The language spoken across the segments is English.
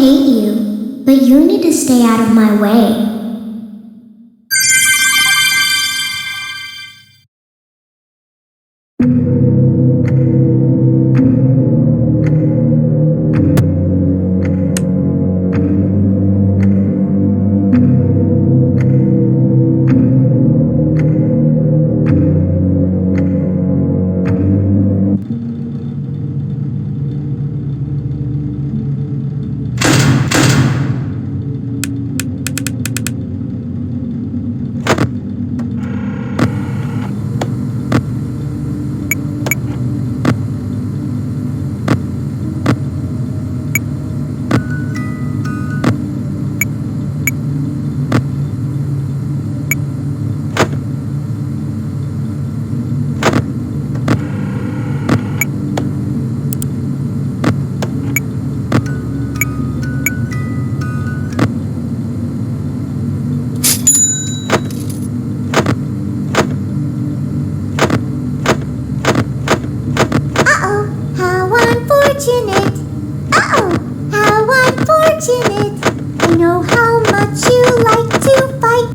hate you, but you need to stay out of my way. I know how much you like to fight.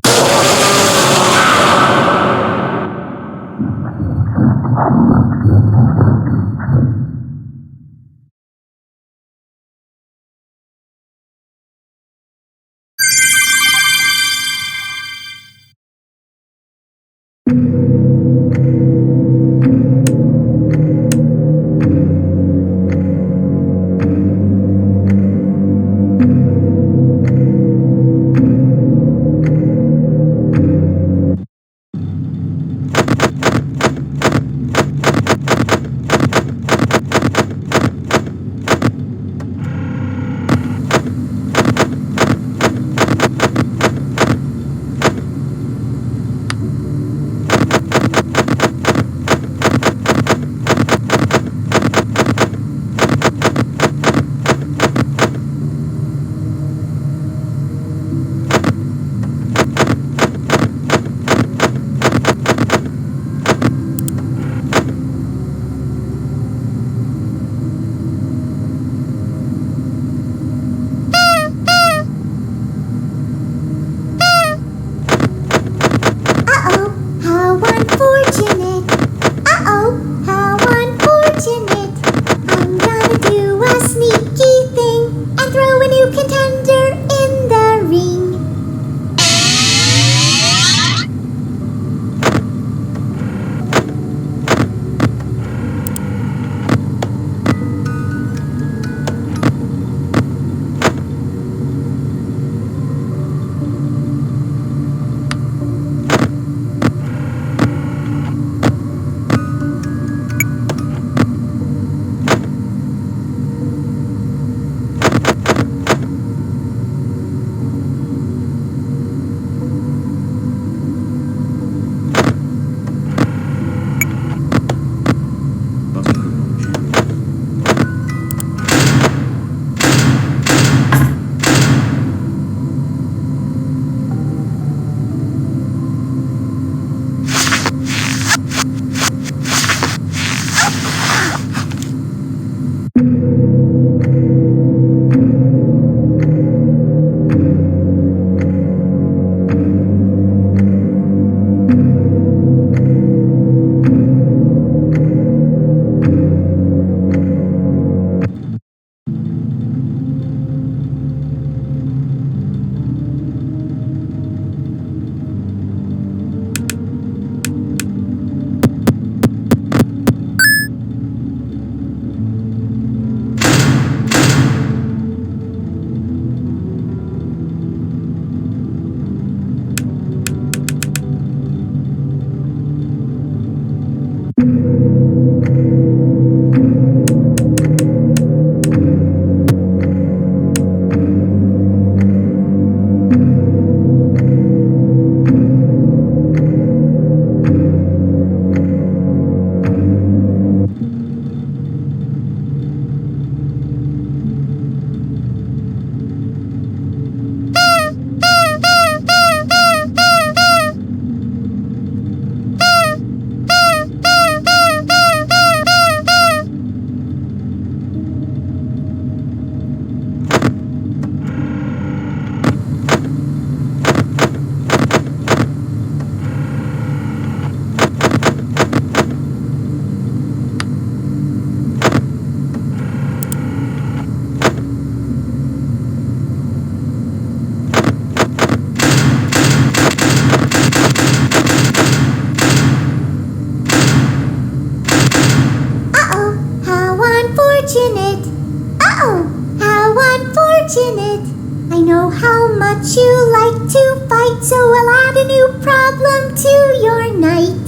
unfortunate. I know how much you like to fight, so I'll add a new problem to your night.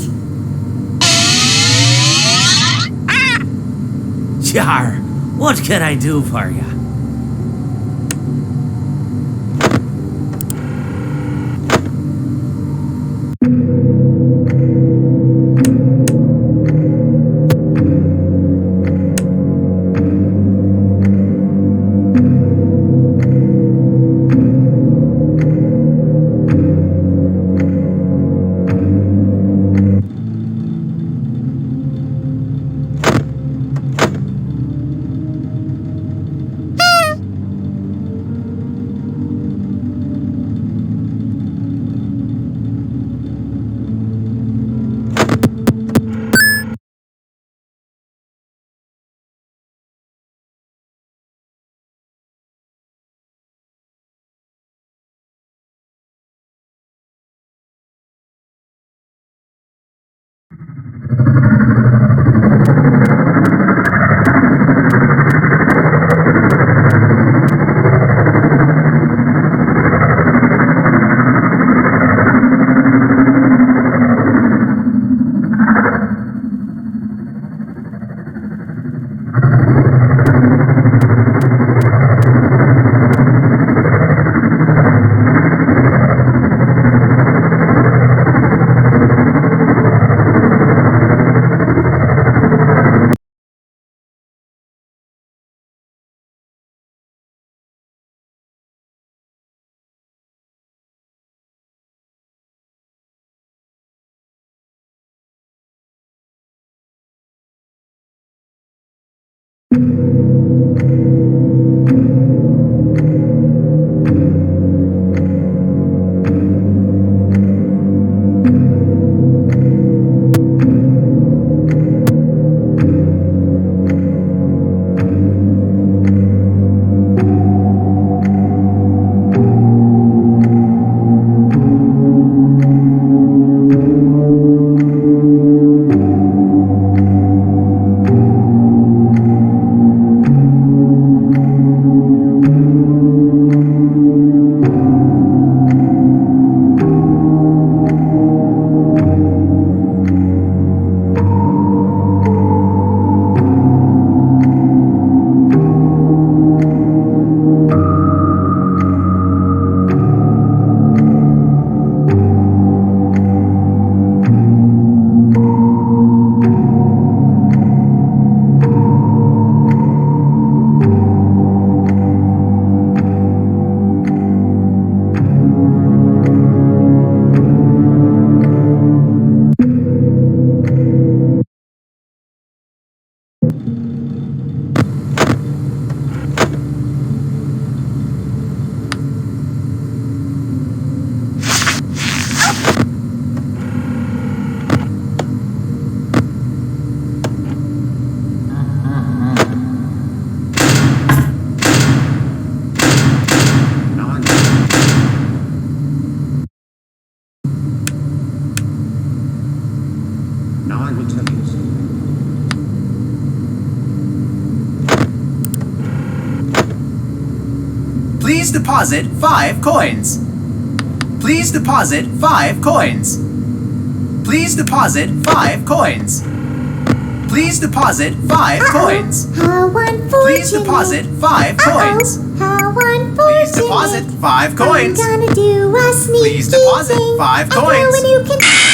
Jar, what can I do for you? Please deposit 5 coins. Please deposit 5 coins. Please deposit 5 coins. Please deposit 5 coins. How unfortunate. Please deposit 5 coins. How unfortunate. Please deposit 5 coins. I'm gonna do a sneaky Please deposit thing. 5 I know coins. when you can.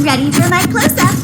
Ready for my close-up.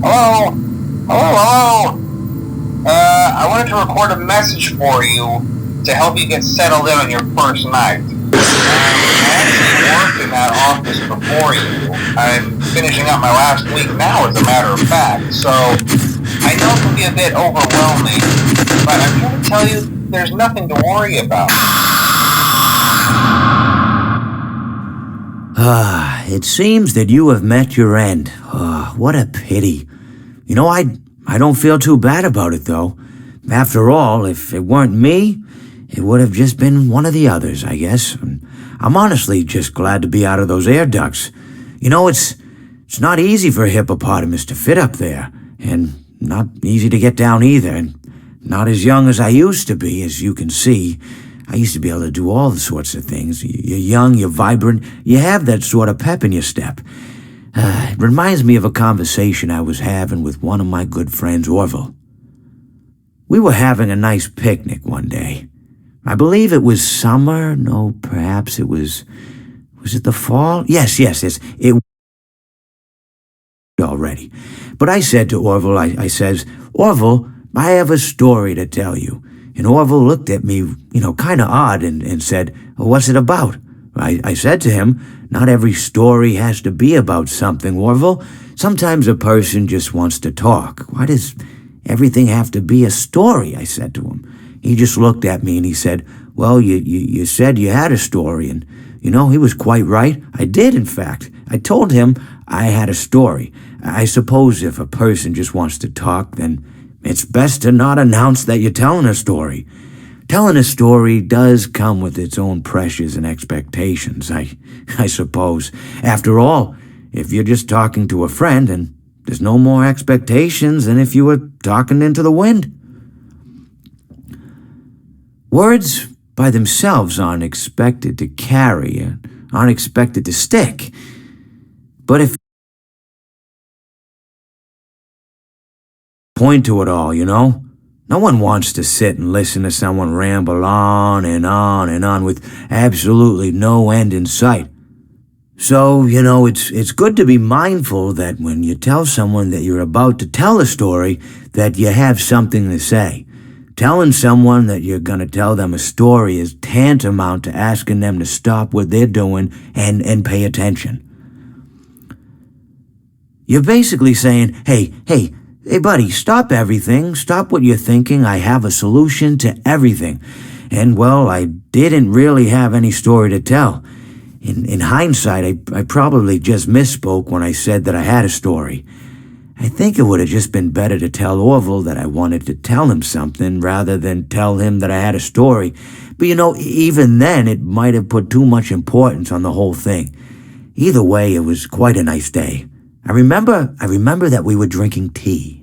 Hello? Hello? I wanted to record a message for you to help you get settled in on your first night. I actually worked in that office before you. I'm finishing up my last week now, as a matter of fact, so I know it can be a bit overwhelming, but I'm here to tell you there's nothing to worry about. It seems that you have met your end. What a pity. You know, I don't feel too bad about it, though. After all, if it weren't me, it would have just been one of the others, I guess. And I'm honestly just glad to be out of those air ducts. You know, it's not easy for a hippopotamus to fit up there, and not easy to get down either, and not as young as I used to be, as you can see. I used to be able to do all sorts of things. You're young, you're vibrant, you have that sort of pep in your step. It reminds me of a conversation I was having with one of my good friends, Orville. We were having a nice picnic one day. I believe it was summer. No, perhaps it was it the fall? Yes. It already. But I said to Orville, I says, Orville, I have a story to tell you. And Orville looked at me, kind of odd and said, what's it about? I said to him, not every story has to be about something, Orville. Sometimes a person just wants to talk. Why does everything have to be a story? I said to him. He just looked at me and he said, well, you said you had a story. And, he was quite right. I did, in fact. I told him I had a story. I suppose if a person just wants to talk, then it's best to not announce that you're telling a story. Telling a story does come with its own pressures and expectations, I suppose. After all, if you're just talking to a friend, then there's no more expectations than if you were talking into the wind. Words by themselves aren't expected to carry, aren't expected to stick. But if point to it all, no one wants to sit and listen to someone ramble on and on and on with absolutely no end in sight. So, it's good to be mindful that when you tell someone that you're about to tell a story, that you have something to say. Telling someone that you're going to tell them a story is tantamount to asking them to stop what they're doing and pay attention. You're basically saying, hey, buddy, stop everything. Stop what you're thinking. I have a solution to everything. And, well, I didn't really have any story to tell. In hindsight, I probably just misspoke when I said that I had a story. I think it would have just been better to tell Orville that I wanted to tell him something rather than tell him that I had a story. But, even then, it might have put too much importance on the whole thing. Either way, it was quite a nice day. I remember that we were drinking tea.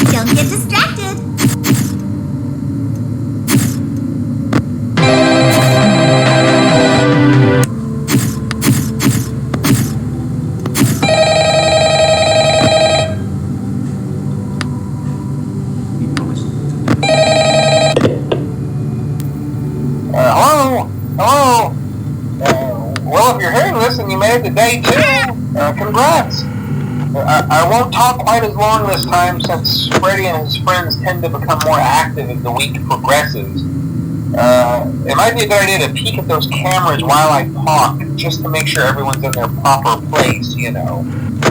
Don't get distracted. Hello? Well, if you're hearing this and you made it to day 2, congrats. I won't talk quite as long this time since Freddy and his friends tend to become more active as the week progresses. It might be a good idea to peek at those cameras while I talk, just to make sure everyone's in their proper place,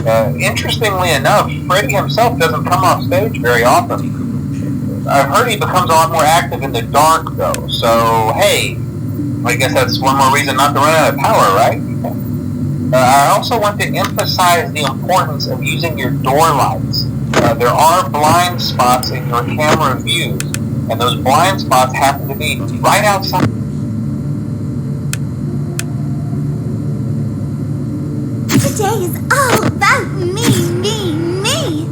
Interestingly enough, Freddy himself doesn't come off stage very often. I've heard he becomes a lot more active in the dark, though, so hey, I guess that's one more reason not to run out of power, right? I also want to emphasize the importance of using your door lights. There are blind spots in your camera views, and those blind spots happen to be right outside. Today is all about me, me, me.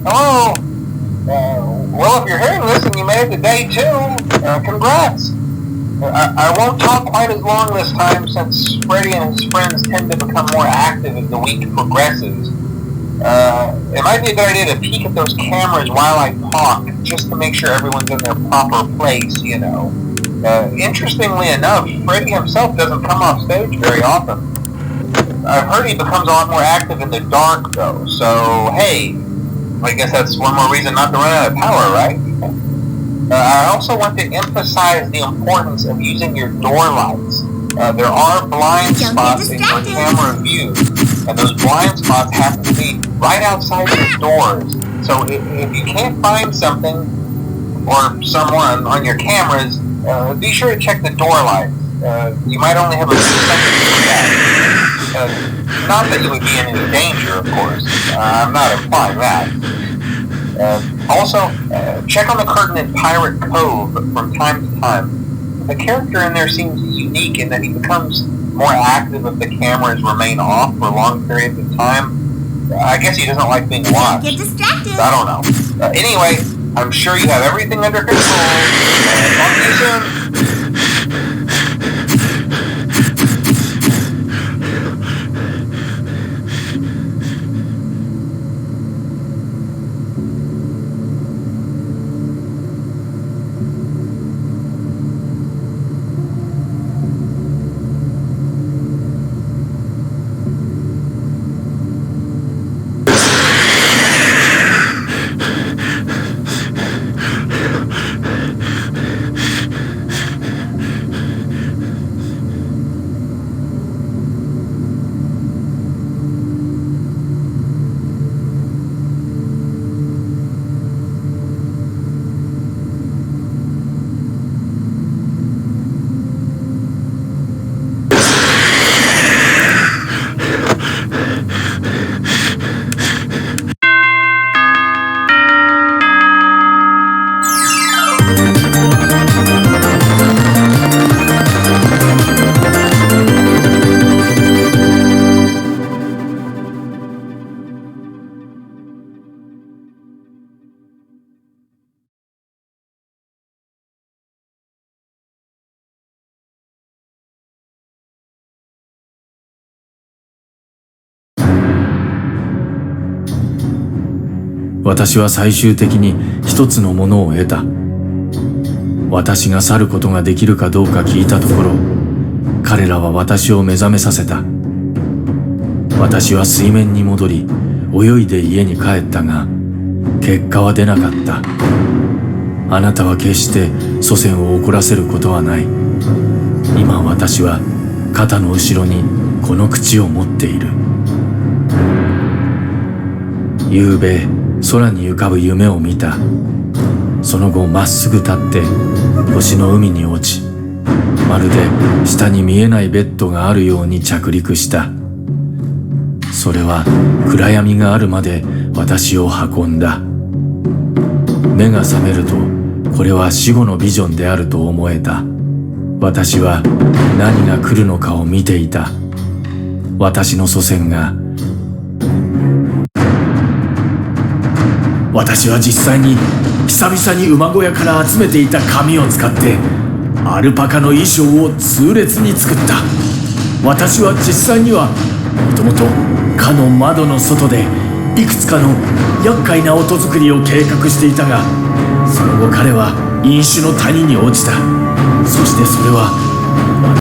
Hello? Well, if you're hearing this and you made it to day 2, congrats. I won't talk quite as long this time since Freddy and his friends tend to become more active as the week progresses. It might be a good idea to peek at those cameras while I talk, just to make sure everyone's in their proper place, you know. Interestingly enough, Freddy himself doesn't come off stage very often. I've heard he becomes a lot more active in the dark, though, so hey, I guess that's one more reason not to run out of power, right? I also want to emphasize the importance of using your door lights. There are blind spots in your camera view, and those blind spots happen to be right outside your doors. So if you can't find something or someone on your cameras, be sure to check the door lights. You might only have a few seconds to do that. Not that you would be in any danger, of course. I'm not implying that. Also, check on the curtain in Pirate Cove from time to time. The character in there seems unique in that he becomes more active if the cameras remain off for long periods of time. I guess he doesn't like being watched. Get distracted. I don't know. Anyway, I'm sure you have everything under control. Talk to you soon.私は最終的に一つのものを得た。私が去ることができるかどうか聞いたところ、彼らは私を目覚めさせた。私は水面に戻り、泳いで家に帰ったが、結果は出なかった。あなたは決して祖先を怒らせることはない。今私は肩の後ろにこの口を持っている。夕べ、空に浮かぶ夢を見た。その後まっすぐ立って星の海に落ち、まるで下に見えないベッドがあるように着陸した。それは暗闇があるまで私を運んだ。目が覚めるとこれは死後のビジョンであると思えた。私は何が来るのかを見ていた。私の祖先が。私は実際に久々に馬小屋から集めていた紙を使ってアルパカの衣装を痛烈に作った。私は実際にはもともとかの窓の外でいくつかの厄介な音作りを計画していたが、その後彼は飲酒の谷に落ちた。そしてそれは